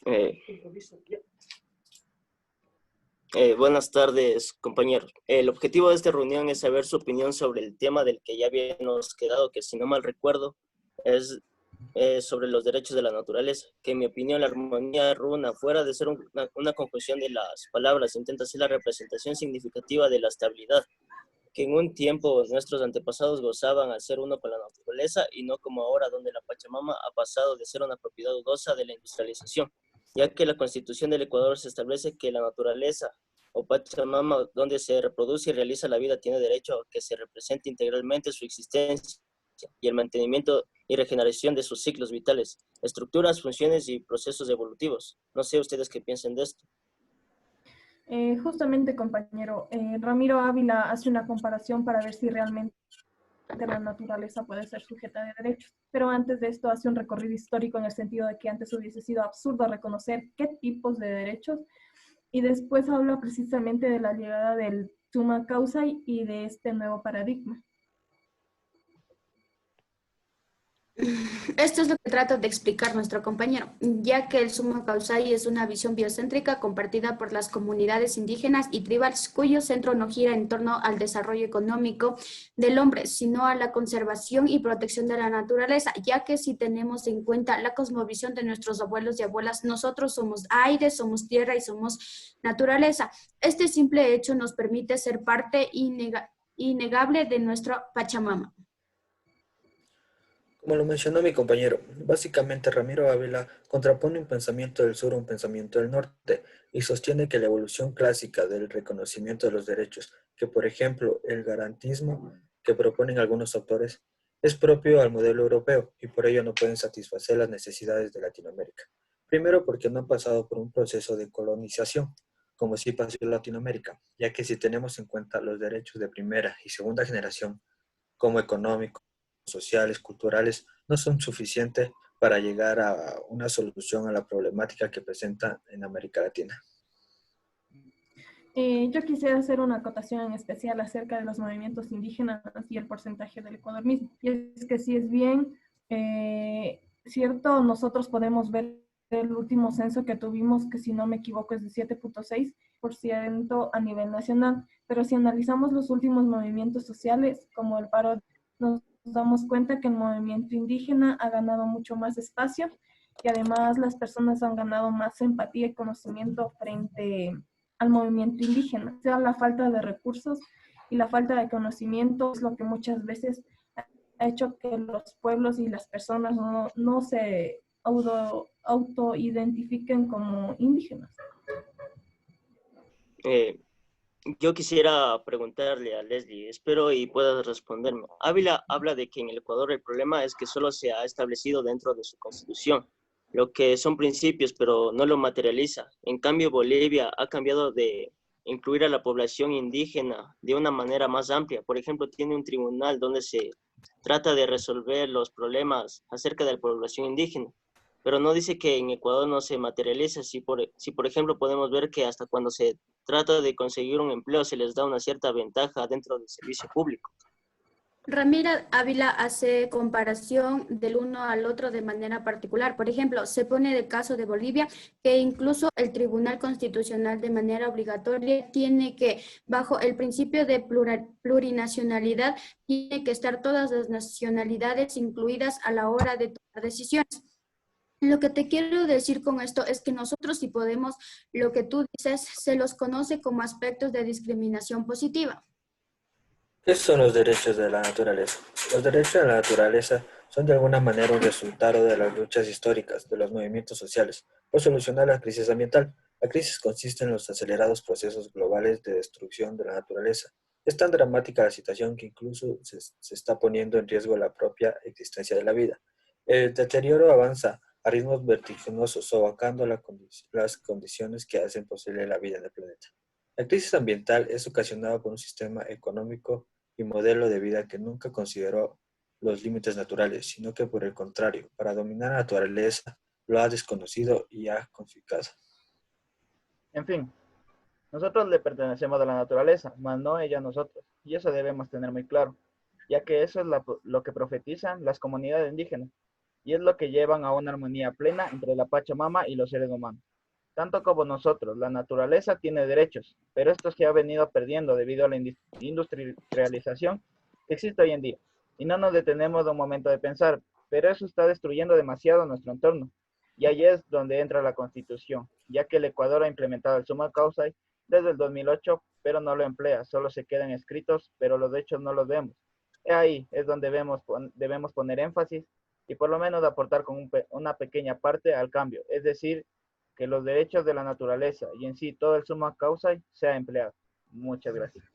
Eh, Buenas tardes, compañeros. El objetivo de esta reunión es saber su opinión sobre el tema del que ya habíamos quedado, que si no mal recuerdo, es sobre los derechos de la naturaleza, que en mi opinión la armonía runa, fuera de ser una conjunción de las palabras, intenta ser la representación significativa de la estabilidad, que en un tiempo nuestros antepasados gozaban al ser uno con la naturaleza y no como ahora, donde la Pachamama ha pasado de ser una propiedad dudosa de la industrialización, ya que la Constitución del Ecuador se establece que la naturaleza o Pachamama, donde se reproduce y realiza la vida, tiene derecho a que se represente integralmente su existencia y el mantenimiento y regeneración de sus ciclos vitales, estructuras, funciones y procesos evolutivos. No sé ustedes qué piensen de esto. Justamente, compañero, Ramiro Ávila hace una comparación para ver si realmente la naturaleza puede ser sujeta de derechos. Pero antes de esto hace un recorrido histórico en el sentido de que antes hubiese sido absurdo reconocer qué tipos de derechos y después habla precisamente de la llegada del summa causa y de este nuevo paradigma. Esto es lo que trata de explicar nuestro compañero, ya que el summa causae es una visión biocéntrica compartida por las comunidades indígenas y tribales, cuyo centro no gira en torno al desarrollo económico del hombre, sino a la conservación y protección de la naturaleza, ya que si tenemos en cuenta la cosmovisión de nuestros abuelos y abuelas, nosotros somos aire, somos tierra y somos naturaleza. Este simple hecho nos permite ser parte innegable de nuestra Pachamama. Como lo mencionó mi compañero, básicamente Ramiro Ávila contrapone un pensamiento del sur a un pensamiento del norte y sostiene que la evolución clásica del reconocimiento de los derechos, que por ejemplo el garantismo que proponen algunos autores, es propio al modelo europeo y por ello no pueden satisfacer las necesidades de Latinoamérica. Primero porque no han pasado por un proceso de colonización, como sí pasó en Latinoamérica, ya que si tenemos en cuenta los derechos de primera y segunda generación, como económicos, sociales, culturales, no son suficientes para llegar a una solución a la problemática que presenta en América Latina. Yo quisiera hacer una acotación en especial acerca de los movimientos indígenas y el porcentaje del Ecuador mismo. Y es que si es bien cierto, nosotros podemos ver el último censo que tuvimos, que si no me equivoco es de 7.6% a nivel nacional, pero si analizamos los últimos movimientos sociales, como el paro, nos damos cuenta que el movimiento indígena ha ganado mucho más espacio y además las personas han ganado más empatía y conocimiento frente al movimiento indígena. O sea, la falta de recursos y la falta de conocimiento es lo que muchas veces ha hecho que los pueblos y las personas no se autoidentifiquen como indígenas. Yo quisiera preguntarle a Leslie, espero y puedas responderme. Ávila habla de que en el Ecuador el problema es que solo se ha establecido dentro de su constitución, lo que son principios, pero no lo materializa. En cambio, Bolivia ha cambiado de incluir a la población indígena de una manera más amplia. Por ejemplo, tiene un tribunal donde se trata de resolver los problemas acerca de la población indígena, pero no dice que en Ecuador no se materializa. Si por ejemplo podemos ver que hasta cuando se trata de conseguir un empleo se les da una cierta ventaja dentro del servicio público. Ramiro Ávila hace comparación del uno al otro de manera particular. Por ejemplo, se pone el caso de Bolivia, que incluso el Tribunal Constitucional de manera obligatoria tiene que, bajo el principio de plurinacionalidad, tiene que estar todas las nacionalidades incluidas a la hora de tomar decisiones. Lo que te quiero decir con esto es que nosotros, si podemos, lo que tú dices, se los conoce como aspectos de discriminación positiva. ¿Qué son los derechos de la naturaleza? Los derechos de la naturaleza son de alguna manera un resultado de las luchas históricas, de los movimientos sociales, por solucionar la crisis ambiental. La crisis consiste en los acelerados procesos globales de destrucción de la naturaleza. Es tan dramática la situación que incluso se está poniendo en riesgo la propia existencia de la vida. El deterioro avanza a ritmos vertiginosos, sofocando las condiciones que hacen posible la vida en el planeta. La crisis ambiental es ocasionada por un sistema económico y modelo de vida que nunca consideró los límites naturales, sino que por el contrario, para dominar la naturaleza, lo ha desconocido y ha confiscado. En fin, nosotros le pertenecemos a la naturaleza, mas no ella a nosotros, y eso debemos tener muy claro, ya que eso es lo que profetizan las comunidades indígenas. y es lo que llevan a una armonía plena entre la Pachamama y los seres humanos. Tanto como nosotros, la naturaleza tiene derechos, pero esto se ha venido perdiendo debido a la industrialización que existe hoy en día. Y no nos detenemos de un momento de pensar, pero eso está destruyendo demasiado nuestro entorno. Y ahí es donde entra la Constitución, ya que el Ecuador ha implementado el summa causa desde el 2008, pero no lo emplea, solo se quedan escritos, pero los hechos no los vemos. Ahí es donde debemos poner énfasis y por lo menos aportar con una pequeña parte al cambio, es decir, que los derechos de la naturaleza y en sí todo el summa causa sea empleado. Muchas gracias.